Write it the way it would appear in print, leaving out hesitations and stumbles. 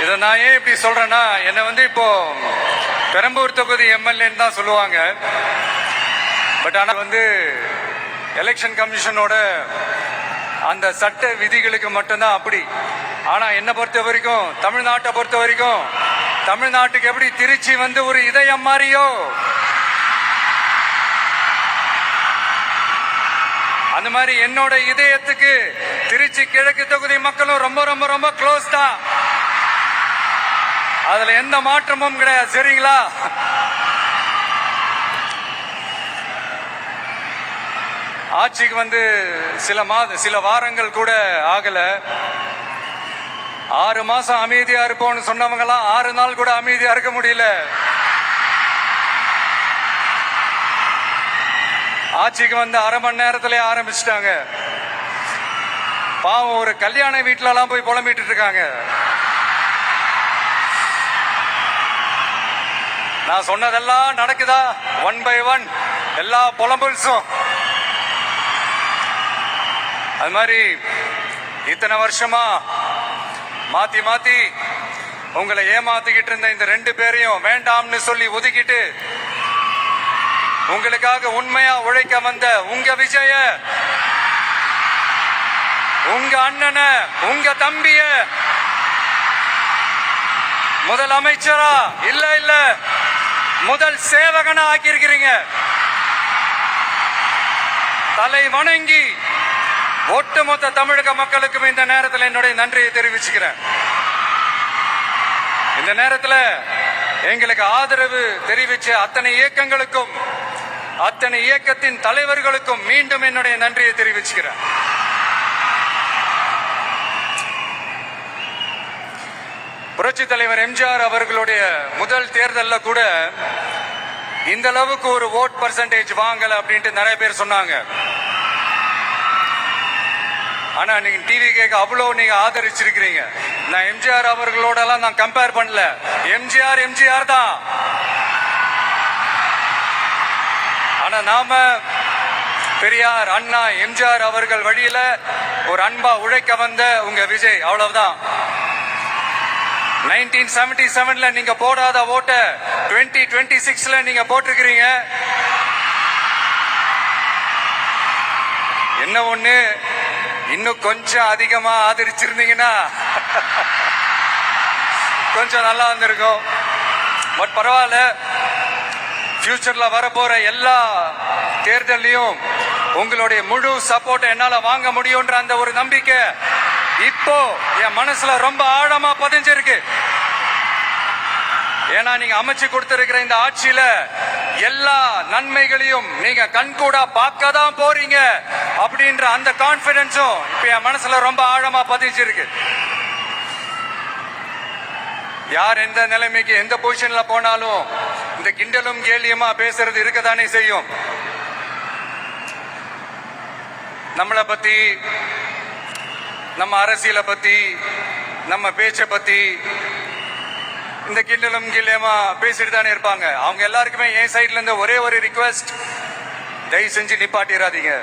இதை நான் ஏன் இப்படி சொல்றேன்னா, என்னை இப்போ பெரம்பூர் தொகுதி எம்எல்ஏன்னு தான் சொல்லுவாங்க. பட் ஆனால் எலெக்ஷன் கமிஷனோட அந்த சட்ட விதிகளுக்கு மட்டும்தான் அப்படி. ஆனா என்னை பொறுத்த வரைக்கும், தமிழ்நாட்டை பொறுத்த வரைக்கும், தமிழ்நாட்டுக்கு எப்படி திருச்சி ஒரு இதயம் மாறியோ, அந்த மாதிரி என்னோட இதயத்துக்கு திருச்சி கிழக்கு தொகுதி மக்களும் ரொம்ப ரொம்ப ரொம்ப க்ளோஸ் தான். அதுல எந்த மாற்றமும் கிடையாது. சரிங்களா? ஆட்சிக்கு சில வாரங்கள் கூட ஆகல. 6 மாசம் அமைதியா இருப்போம்னு சொன்னவங்க எல்லாம் 6 நாள் கூட அமைதியா இருக்க முடியல. ஆட்சிக்கு அரை மணி நேரத்திலே ஆரம்பிச்சிட்டாங்க. பாவம், ஒரு கல்யாண வீட்டுல எல்லாம் போய் புலம்பிட்டு இருக்காங்க. நான் சொன்னதெல்லாம் நடக்குதா? 1 by 1 எல்லா புலம்பல்ஸும். அது மாதிரி இத்தனை வருஷமா மாத்தி மாத்தி உங்களை ஏமாத்திக்கிட்டு இருந்த இந்த 2 பேரையும் வேண்டாம்னு சொல்லி ஒதுக்கிட்டு உங்களுக்காக உண்மையா உழைக்க வந்த உங்க விஜய, உங்க அண்ணன, உங்க தம்பிய முதல் அமைச்சரா இல்ல முதல் சேவகனா ஆக்கியிருக்கிறீங்க. தலை வணங்கி ஒட்டுமொத்த தமிழக மக்களுக்கும் இந்த நேரத்தில் என்னுடைய நன்றியை தெரிவிச்சுக்கிறேன். இந்த நேரத்தில் எங்களுக்கு ஆதரவு தெரிவிச்ச அத்தனை இயக்கங்களுக்கும், அத்தனை இயக்கத்தின் தலைவர்களுக்கும் மீண்டும் என்னுடைய நன்றியை தெரிவிச்சுக்கிறேன். புரட்சி தலைவர் எம்ஜிஆர் அவர்களுடைய முதல் தேர்தலில் கூட இந்த அளவுக்கு ஒரு ஓட் பர்சன்டேஜ் வாங்கல அப்படின்ட்டு நிறைய பேர் சொன்னாங்க. ஆனா நீங்க டிவி கேட்க அவ்வளவு நீங்க ஆதரிச்சிருக்கிறீங்க. நான் எம்ஜிஆர் அவர்களோட எல்லாம் நான் கம்பேர் பண்ணல. எம்ஜிஆர் தான். ஆனா நாம பெரியார், அண்ணா, எம்ஜிஆர் அவர்கள் வழியில ஒரு அன்பா உழைக்க வந்த உங்க விஜய், அவ்வளவுதான். 1977 நீங்க போடாத ஓட்ட 2026 நீங்க போட்டிருக்கிறீங்க. என்ன ஒண்ணு, இன்னும் கொஞ்சம் அதிகமா ஆதரிச்சிருந்தீங்கன்னா கொஞ்சம் நல்லா இருந்திருக்கும். பட் பரவாயில்ல, ஃபியூச்சர்ல வரப்போற எல்லா தேர்தலையும் உங்களுடைய முழு சப்போர்ட் என்னால வாங்க முடியும்ன்ற அந்த ஒரு நம்பிக்கை இப்போ என் மனசுல ரொம்ப ஆழமா பதிஞ்சிருக்கு. ஏன்னா நீங்க அமைச்சு கொடுத்திருக்கிற இந்த ஆட்சியில எல்லா நன்மைகளையும் நீங்க கண்கூடா பார்க்க தான் போறீங்க அப்படின்ற அந்த கான்பிடன்ஸும் இப்ப என் மனசுல ரொம்ப ஆழமா பதிஞ்சிருக்கு. யார் எந்த நிலைமைக்கு எந்த பொசிஷன்ல போனாலும் இந்த கிண்டலும் கேலியுமா பேசுறது இருக்கதானே செய்யும். நம்மளை பத்தி, நம்ம அரசியலை பத்தி, நம்ம பேச்சை பத்தி இந்த கிண்டலும் கில்லியமா பேசிட்டு தானே இருப்பாங்க. அவங்க எல்லாருக்குமே என் சைட்ல இருந்து ஒரே ஒரு ரிக்வெஸ்ட், தயவு செஞ்சு நிப்பாட்டிடாதீங்க.